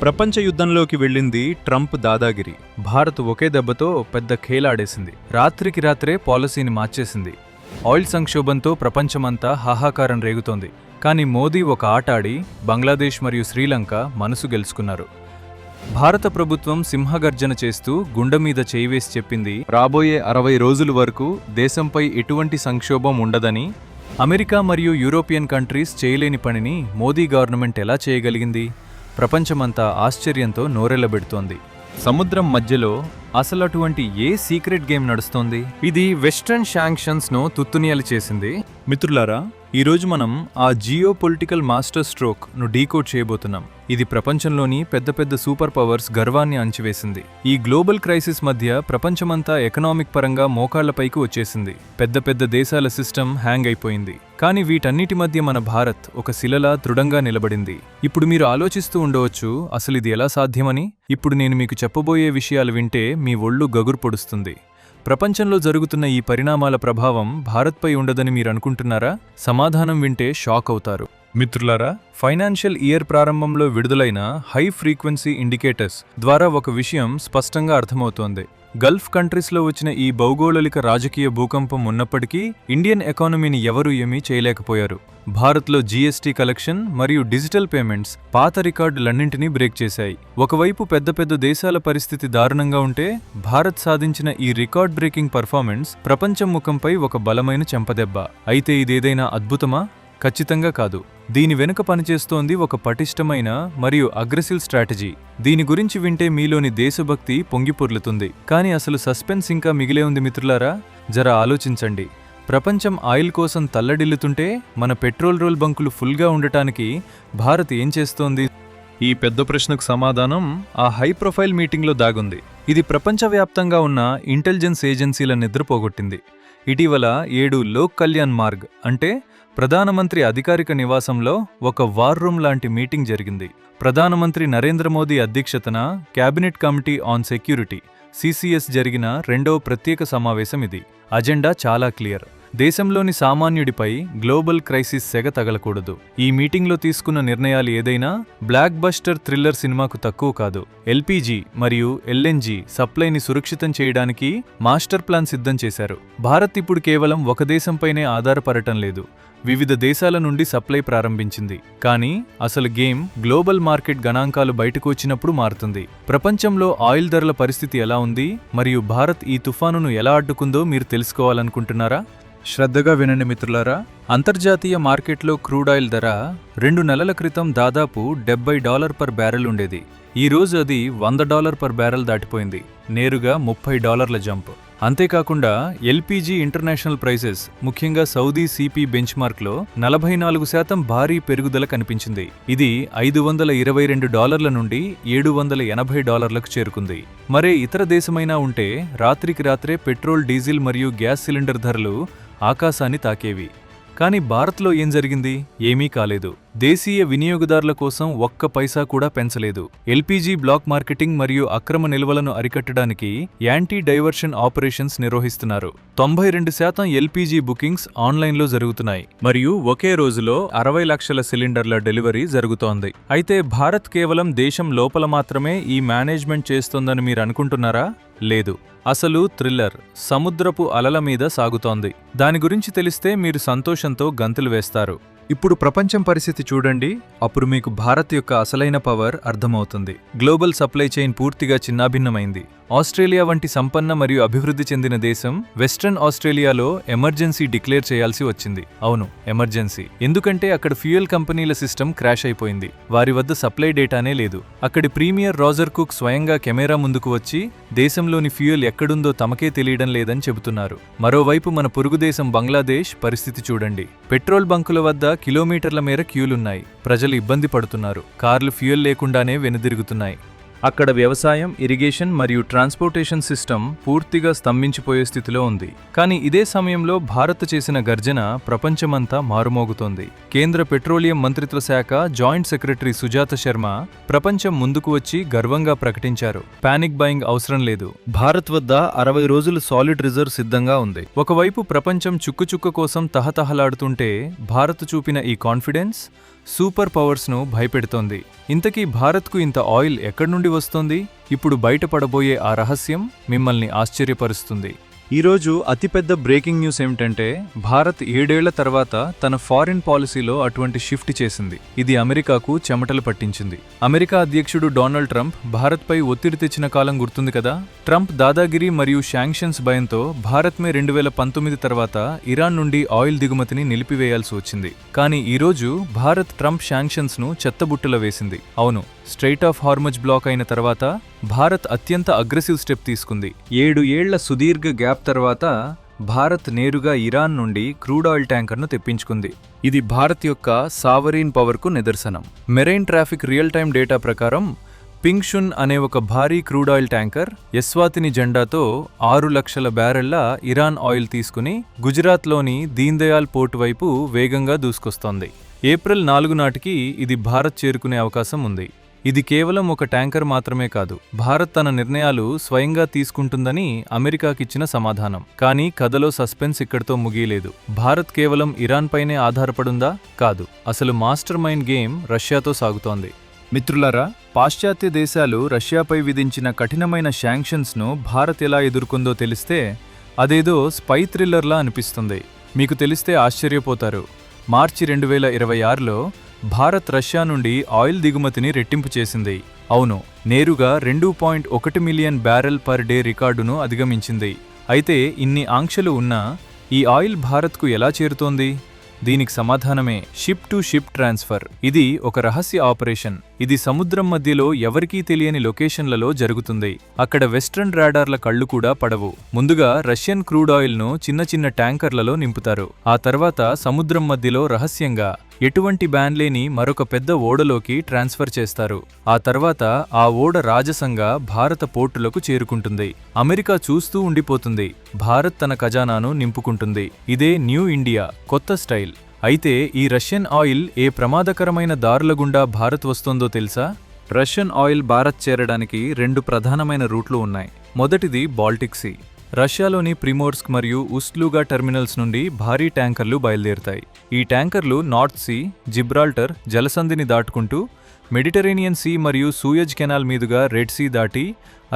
ప్రపంచ యుద్ధంలోకి వెళ్ళింది ట్రంప్ దాదాగిరి. భారత్ ఒకే దెబ్బతో పెద్ద ఖేలాడేసింది. రాత్రికి రాత్రే పాలసీని మార్చేసింది. ఆయిల్ సంక్షోభంతో ప్రపంచమంతా హాహాకారం రేగుతోంది. కానీ మోదీ ఒక ఆట ఆడి బంగ్లాదేశ్ మరియు శ్రీలంక మనసు గెలుచుకున్నారు. భారత ప్రభుత్వం సింహగర్జన చేస్తూ గుండెమీద చేయివేసి చెప్పింది, రాబోయే 60 రోజుల వరకు దేశంపై ఎటువంటి సంక్షోభం ఉండదని. అమెరికా మరియు యూరోపియన్ కంట్రీస్ చేయలేని పనిని మోదీ గవర్నమెంట్ ఎలా చేయగలిగింది? ప్రపంచమంతా ఆశ్చర్యంతో నోరెళ్లబెడుతోంది. సముద్రం మధ్యలో అసలు అటువంటి ఏ సీక్రెట్ గేమ్ నడుస్తోంది? ఇది వెస్ట్రన్ శాంక్షన్స్ను తుత్తునియలు చేసింది. మిత్రులారా, ఈరోజు మనం ఆ జియో పొలిటికల్ మాస్టర్ స్ట్రోక్ ను డీకోడ్ చేయబోతున్నాం. ఇది ప్రపంచంలోని పెద్ద పెద్ద సూపర్ పవర్స్ గర్వాన్ని అంచివేసింది. ఈ గ్లోబల్ క్రైసిస్ మధ్య ప్రపంచమంతా ఎకనామిక్ పరంగా మోకాళ్లపైకి వచ్చేసింది. పెద్ద పెద్ద దేశాల సిస్టమ్ హ్యాంగ్ అయిపోయింది. కానీ వీటన్నిటి మధ్య మన భారత్ ఒక శిలలా దృఢంగా నిలబడింది. ఇప్పుడు మీరు ఆలోచిస్తూ ఉండవచ్చు, అసలు ఇది ఎలా సాధ్యమని. ఇప్పుడు నేను మీకు చెప్పబోయే విషయాలు వింటే మీ ఒళ్ళు గగురు పొడుస్తుంది. ప్రపంచంలో జరుగుతున్న ఈ పరిణామాల ప్రభావం భారత్పై ఉండదని మీరు అనుకుంటున్నారా? సమాధానం వింటే షాక్ అవుతారు. మిత్రులారా, ఫైనాన్షియల్ ఇయర్ ప్రారంభంలో విడుదలైన హై ఫ్రీక్వెన్సీ ఇండికేటర్స్ ద్వారా ఒక విషయం స్పష్టంగా అర్థమవుతోంది. గల్ఫ్ కంట్రీస్లో వచ్చిన ఈ భౌగోళిక రాజకీయ భూకంపం ఉన్నప్పటికీ ఇండియన్ ఎకానమీని ఎవరూ ఏమీ చేయలేకపోయారు. భారత్లో జీఎస్టీ కలెక్షన్ మరియు డిజిటల్ పేమెంట్స్ పాత రికార్డులన్నింటినీ బ్రేక్ చేశాయి. ఒకవైపు పెద్ద పెద్ద దేశాల పరిస్థితి దారుణంగా ఉంటే, భారత్ సాధించిన ఈ రికార్డ్ బ్రేకింగ్ పర్ఫార్మెన్స్ ప్రపంచం ముఖంపై ఒక బలమైన చెంపదెబ్బ. అయితే ఇదేదైనా అద్భుతమా? ఖచ్చితంగా కాదు. దీని వెనుక పనిచేస్తోంది ఒక పటిష్టమైన మరియు అగ్రెసివ్ స్ట్రాటజీ. దీని గురించి వింటే మీలోని దేశభక్తి పొంగిపొర్లుతుంది. కానీ అసలు సస్పెన్స్ ఇంకా మిగిలే ఉంది మిత్రులారా. జర ఆలోచించండి. ప్రపంచం ఆయిల్ కోసం తల్లడిల్లుతుంటే మన పెట్రోల్ రోల్ బంకులు ఫుల్గా ఉండటానికి భారత్ ఏం చేస్తోంది? ఈ పెద్ద ప్రశ్నకు సమాధానం ఆ హై ప్రొఫైల్ మీటింగ్లో దాగుంది. ఇది ప్రపంచవ్యాప్తంగా ఉన్న ఇంటెలిజెన్స్ ఏజెన్సీల నిద్ర పోగొట్టింది. ఇటీవల 7 లోక్ కళ్యాణ్ మార్గ్ అంటే ప్రధానమంత్రి అధికారిక నివాసంలో ఒక వార్ రూమ్ లాంటి మీటింగ్ జరిగింది. ప్రధానమంత్రి నరేంద్ర మోదీ అధ్యక్షతన cabinet committee on security (CCS) జరిగిన రెండవ ప్రత్యేక సమావేశం ఇది. అజెండా చాలా క్లియర్. దేశంలోని సామాన్యుడిపై గ్లోబల్ క్రైసిస్ సెగ తగలకూడదు. ఈ మీటింగ్లో తీసుకున్న నిర్ణయాలు ఏదైనా బ్లాక్ బస్టర్ థ్రిల్లర్ సినిమాకు తక్కువ కాదు. LPG మరియు LNG సప్లైని సురక్షితం చేయడానికి మాస్టర్ ప్లాన్ సిద్ధం చేశారు. భారత్ ఇప్పుడు కేవలం ఒక దేశంపైనే ఆధారపడటం లేదు, వివిధ దేశాల నుండి సప్లై ప్రారంభించింది. కానీ అసలు గేమ్ గ్లోబల్ మార్కెట్ గణాంకాలు బయటకు వచ్చినప్పుడు మారుతుంది. ప్రపంచంలో ఆయిల్ ధరల పరిస్థితి ఎలా ఉంది మరియు భారత్ ఈ తుఫానును ఎలా అడ్డుకుందో మీరు తెలుసుకోవాలనుకుంటున్నారా? శ్రద్ధగా వినండి మిత్రులారా. అంతర్జాతీయ మార్కెట్లో క్రూడ్ ఆయిల్ ధర 2 నెలల క్రితం దాదాపు $70 పర్ బ్యారెల్ ఉండేది. ఈ రోజు అది $100 పర్ బ్యారెల్ దాటిపోయింది. నేరుగా $30 జంప్. అంతేకాకుండా LPG ఇంటర్నేషనల్ ప్రైసెస్, ముఖ్యంగా సౌదీ CP బెంచ్మార్క్లో 44% భారీ పెరుగుదల కనిపించింది. ఇది $522 నుండి $780లకు చేరుకుంది. మరే ఇతర దేశమైనా ఉంటే రాత్రికి రాత్రే పెట్రోల్, డీజిల్ మరియు గ్యాస్ సిలిండర్ ధరలు ఆకాశాన్ని తాకేవి. కానీ భారత్లో ఏం జరిగింది? ఏమీ కాలేదు. దేశీయ వినియోగదారుల కోసం ఒక్క పైసా కూడా పెంచలేదు. LPG బ్లాక్ మార్కెటింగ్ మరియు అక్రమ నిల్వలను అరికట్టడానికి యాంటీ డైవర్షన్ ఆపరేషన్స్ నిర్వహిస్తున్నారు. 92% LPG బుకింగ్స్ ఆన్లైన్లో జరుగుతున్నాయి మరియు ఒకే రోజులో 60 లక్షల సిలిండర్ల డెలివరీ జరుగుతోంది. అయితే భారత్ కేవలం దేశం లోపల మాత్రమే ఈ మేనేజ్మెంట్ చేస్తోందని మీరు అనుకుంటున్నారా? లేదు. అసలు థ్రిల్లర్ సముద్రపు అలల మీద సాగుతోంది. దాని గురించి తెలిస్తే మీరు సంతోషంతో గంతులు వేస్తారు. ఇప్పుడు ప్రపంచం పరిస్థితి చూడండి. అప్పుడు మీకు భారత్ యొక్క అసలైన పవర్ అర్థమవుతుంది. గ్లోబల్ సప్లై చైన్ పూర్తిగా చిన్నాభిన్నమైంది. ఆస్ట్రేలియా వంటి సంపన్న మరియు అభివృద్ధి చెందిన దేశం వెస్ట్రన్ ఆస్ట్రేలియాలో ఎమర్జెన్సీ డిక్లేర్ చేయాల్సి వచ్చింది. అవును, ఎమర్జెన్సీ. ఎందుకంటే అక్కడ ఫ్యూయల్ కంపెనీల సిస్టమ్ క్రాష్ అయిపోయింది. వారి వద్ద సప్లై డేటానే లేదు. అక్కడి ప్రీమియర్ రోజర్ కుక్ స్వయంగా కెమెరా ముందుకు వచ్చి దేశంలోని ఫ్యూయల్ ఎక్కడుందో తమకే తెలియడం లేదని చెబుతున్నారు. మరోవైపు మన పొరుగు దేశం బంగ్లాదేశ్ పరిస్థితి చూడండి. పెట్రోల్ బంకుల వద్ద కిలోమీటర్ల మేర క్యూలున్నాయి. ప్రజలు ఇబ్బంది పడుతున్నారు. కార్లు ఫ్యూయల్ లేకుండానే వెనుదిరుగుతున్నాయి. అక్కడ వ్యవసాయం, ఇరిగేషన్ మరియు ట్రాన్స్పోర్టేషన్ సిస్టమ్ పూర్తిగా స్తంభించిపోయే స్థితిలో ఉంది. కానీ ఇదే సమయంలో భారత్ చేసిన గర్జన ప్రపంచమంతా మారుమోగుతోంది. కేంద్ర పెట్రోలియం మంత్రిత్వ శాఖ జాయింట్ సెక్రటరీ సుజాత శర్మ ప్రపంచం ముందుకు వచ్చి గర్వంగా ప్రకటించారు, పానిక్ బయింగ్ అవసరం లేదు, భారత్ వద్ద 60 రోజులు సాలిడ్ రిజర్వ్ సిద్ధంగా ఉంది. ఒకవైపు ప్రపంచం చుక్కుచుక్క కోసం తహతహలాడుతుంటే భారత్ చూపిన ఈ కాన్ఫిడెన్స్ సూపర్ పవర్స్ను భయపెడుతోంది. ఇంతకీ భారత్కు ఇంత ఆయిల్ ఎక్కడి నుండి వస్తోంది? ఇప్పుడు బయటపడబోయే ఆ రహస్యం మిమ్మల్ని ఆశ్చర్యపరుస్తుంది. ఈరోజు అతిపెద్ద బ్రేకింగ్ న్యూస్ ఏమిటంటే భారత్ 7 ఏళ్ల తర్వాత తన ఫారిన్ పాలసీలో అటువంటి షిఫ్ట్ చేసింది. ఇది అమెరికాకు చెమటలు పట్టించింది. అమెరికా అధ్యక్షుడు డొనాల్డ్ ట్రంప్ భారత్పై ఒత్తిడి తెచ్చిన కాలం గుర్తుంది కదా. ట్రంప్ దాదాగిరి మరియు శాంక్షన్స్ భయంతో భారత్ మే 2019 తర్వాత ఇరాన్ నుండి ఆయిల్ దిగుమతిని నిలిపివేయాల్సి వచ్చింది. కానీ ఈరోజు భారత్ ట్రంప్ శాంక్షన్స్ను చెత్తబుట్టలో వేసింది. అవును, స్ట్రెయిట్ ఆఫ్ హార్మజ్ బ్లాక్ అయిన తర్వాత భారత్ అత్యంత అగ్రెసివ్ స్టెప్ తీసుకుంది. 7 ఏళ్ల సుదీర్ఘ గ్యాప్ తర్వాత భారత్ నేరుగా ఇరాన్ నుండి క్రూడ్ ఆయిల్ ట్యాంకర్ను తెప్పించుకుంది. ఇది భారత్ యొక్క సావరీన్ పవర్కు నిదర్శనం. Marine traffic real time data ప్రకారం పింగ్షున్ అనే ఒక భారీ క్రూడ్ ఆయిల్ ట్యాంకర్ ఎస్వాతిని జెండాతో 6 లక్షల బ్యారెళ్ల ఇరాన్ ఆయిల్ తీసుకుని గుజరాత్లోని దీన్ దయాల్ పోర్టు వైపు వేగంగా దూసుకొస్తోంది. ఏప్రిల్ 4 నాటికి ఇది భారత్ చేరుకునే అవకాశం ఉంది. ఇది కేవలం ఒక ట్యాంకర్ మాత్రమే కాదు, భారత్ తన నిర్ణయాలు స్వయంగా తీసుకుంటుందని అమెరికాకిచ్చిన సమాధానం. కానీ కథలో సస్పెన్స్ ఇక్కడితో ముగియలేదు. భారత్ కేవలం ఇరాన్ పైనే ఆధారపడుందా? కాదు, అసలు మాస్టర్ మైండ్ గేమ్ రష్యాతో సాగుతోంది. మిత్రులారా, పాశ్చాత్య దేశాలు రష్యాపై విధించిన కఠినమైన శాంక్షన్స్ను భారత్ ఎలా ఎదుర్కొందో తెలిస్తే అదేదో స్పై థ్రిల్లర్లా అనిపిస్తుంది. మీకు తెలిస్తే ఆశ్చర్యపోతారు. మార్చి 2026లో భారత్ రష్యా నుండి ఆయిల్ దిగుమతిని రెట్టింపు చేసింది. అవును, నేరుగా 2.1 మిలియన్ బ్యారెల్ పర్ డే రికార్డును అధిగమించింది. అయితే ఇన్ని ఆంక్షలు ఉన్నా ఈ ఆయిల్ భారత్కు ఎలా చేరుతోంది? దీనికి సమాధానమే షిప్ టు షిప్ ట్రాన్స్ఫర్. ఇది ఒక రహస్య ఆపరేషన్. ఇది సముద్రం మధ్యలో ఎవరికీ తెలియని లొకేషన్లలో జరుగుతుంది. అక్కడ వెస్ట్రన్ రాడార్ల కళ్ళు కూడా పడవు. ముందుగా రష్యన్ క్రూడ్ ఆయిల్ను చిన్న చిన్న ట్యాంకర్లలో నింపుతారు. ఆ తర్వాత సముద్రం మధ్యలో రహస్యంగా ఎటువంటి బ్యాన్ లేని మరొక పెద్ద ఓడలోకి ట్రాన్స్ఫర్ చేస్తారు. ఆ తర్వాత ఆ ఓడ రాజసంగా భారత పోర్టులకు చేరుకుంటుంది. అమెరికా చూస్తూ ఉండిపోతుంది. భారత్ తన ఖజానాను నింపుకుంటుంది. ఇదే న్యూ ఇండియా, కొత్త స్టైల్. అయితే ఈ రష్యన్ ఆయిల్ ఏ ప్రమాదకరమైన దారుల గుండా భారత్ వస్తోందో తెలుసా? రష్యన్ ఆయిల్ భారత్ చేరడానికి 2 ప్రధానమైన రూట్లు ఉన్నాయి. మొదటిది బాల్టిక్ సీ. రష్యాలోని ప్రిమోర్స్క్ మరియు ఉస్ట్లుగా టెర్మినల్స్ నుండి భారీ ట్యాంకర్లు బయలుదేరుతాయి. ఈ ట్యాంకర్లు నార్త్ సీ, జిబ్రాల్టర్ జలసంధిని దాటుకుంటూ మెడిటరేనియన్ సీ మరియు సూయజ్ కెనాల్ మీదుగా రెడ్ సీ దాటి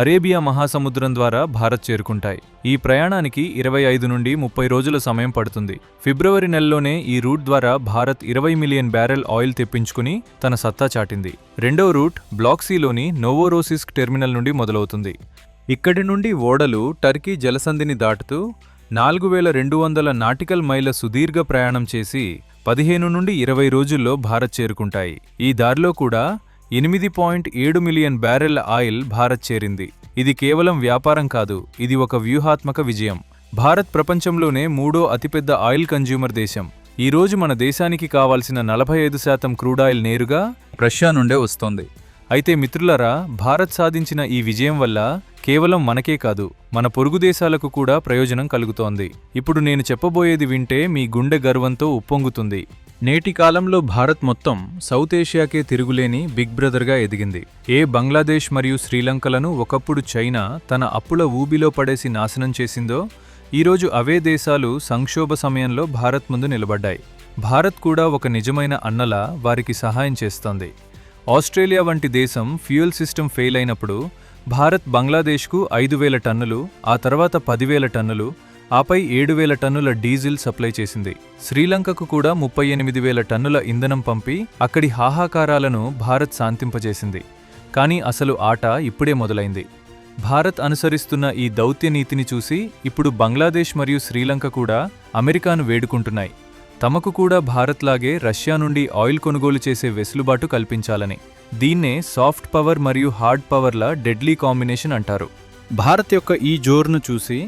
అరేబియా మహాసముద్రం ద్వారా భారత్ చేరుకుంటాయి. ఈ ప్రయాణానికి 25 నుండి 30 రోజుల సమయం పడుతుంది. ఫిబ్రవరి నెలలోనే ఈ రూట్ ద్వారా భారత్ 20 మిలియన్ బ్యారెల్ ఆయిల్ తెప్పించుకుని తన సత్తా చాటింది. రెండో రూట్ బ్లాక్ సీలోని నోవోరోసిస్క్ టెర్మినల్ నుండి మొదలవుతుంది. ఇక్కడి నుండి ఓడలు టర్కీ జలసంధిని దాటుతూ 4200 నాటికల్ మైళ్ళ సుదీర్ఘ ప్రయాణం చేసి 15 నుండి 20 రోజుల్లో భారత్ చేరుకుంటాయి. ఈ దారిలో కూడా 8.7 మిలియన్ బ్యారెళ్ల ఆయిల్ భారత్ చేరింది. ఇది కేవలం వ్యాపారం కాదు, ఇది ఒక వ్యూహాత్మక విజయం. భారత్ ప్రపంచంలోనే 3వ అతిపెద్ద ఆయిల్ కన్జ్యూమర్ దేశం. ఈ రోజు మన దేశానికి కావాల్సిన 45% క్రూడ్ ఆయిల్ నేరుగా రష్యా నుండే వస్తోంది. అయితే మిత్రులారా, భారత్ సాధించిన ఈ విజయం వల్ల కేవలం మనకే కాదు, మన పొరుగు దేశాలకు కూడా ప్రయోజనం కలుగుతోంది. ఇప్పుడు నేను చెప్పబోయేది వింటే మీ గుండె గర్వంతో ఉప్పొంగుతుంది. నేటి కాలంలో భారత్ మొత్తం సౌత్ ఏషియాకే తిరుగులేని బిగ్ బ్రదర్గా ఎదిగింది. బంగ్లాదేశ్ మరియు శ్రీలంకలను ఒకప్పుడు చైనా తన అప్పుల ఊబిలో పడేసి నాశనం చేసిందో, ఈరోజు అవే దేశాలు సంక్షోభ సమయంలో భారత్ ముందు నిలబడ్డాయి. భారత్ కూడా ఒక నిజమైన అన్నలా వారికి సహాయం చేస్తోంది. ఆస్ట్రేలియా వంటి దేశం ఫ్యూయల్ సిస్టమ్ ఫెయిల్ అయినప్పుడు భారత్ బంగ్లాదేశ్కు 5,000 టన్నులు, ఆ తర్వాత 10,000 టన్నులు, ఆపై 7,000 టన్నుల డీజిల్ సప్లై చేసింది. శ్రీలంకకు కూడా 38,000 టన్నుల ఇంధనం పంపి అక్కడి హాహాకారాలను భారత్ శాంతింపజేసింది. కానీ అసలు ఆట ఇప్పుడే మొదలైంది. భారత్ అనుసరిస్తున్న ఈ దౌత్య నీతిని చూసి ఇప్పుడు బంగ్లాదేశ్ మరియు శ్రీలంక కూడా అమెరికాను వేడుకుంటున్నాయి. తమకు కూడా భారత్లాగే రష్యా నుండి ఆయిల్ కొనుగోలు చేసే వెసులుబాటు కల్పించాలని. దీన్నే సాఫ్ట్ పవర్ మరియు హార్డ్ పవర్ల డెడ్లీ కాంబినేషన్ అంటారు. భారత్ యొక్క ఈ జోరును చూసి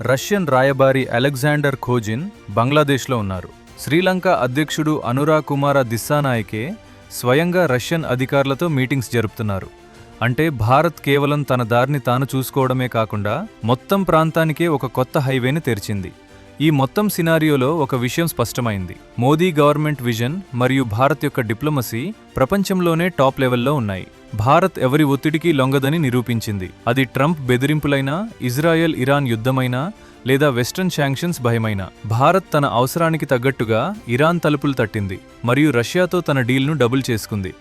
రష్యన్ రాయబారి అలెగ్జాండర్ ఖోజిన్ బంగ్లాదేశ్లో ఉన్నారు. శ్రీలంక అధ్యక్షుడు అనురా కుమార దిస్సానాయకే స్వయంగా రష్యన్ అధికారులతో మీటింగ్స్ జరుపుతున్నారు. అంటే భారత్ కేవలం తన దారిని తాను చూసుకోవడమే కాకుండా మొత్తం ప్రాంతానికే ఒక కొత్త హైవేని తెరిచింది. ఈ మొత్తం సినారియోలో ఒక విషయం స్పష్టమైంది. మోదీ గవర్నమెంట్ విజన్ మరియు భారత్ యొక్క డిప్లొమసీ ప్రపంచంలోనే టాప్ లెవెల్లో ఉన్నాయి. భారత్ ఎవరి ఒత్తిడికి లొంగదని నిరూపించింది. అది ట్రంప్ బెదిరింపులైనా, ఇజ్రాయెల్ ఇరాన్ యుద్ధమైనా, లేదా వెస్ట్రన్ శాంక్షన్స్ భయమైనా భారత్ తన అవసరానికి తగ్గట్టుగా ఇరాన్ తలుపులు తట్టింది మరియు రష్యాతో తన డీల్ను డబుల్ చేసుకుంది.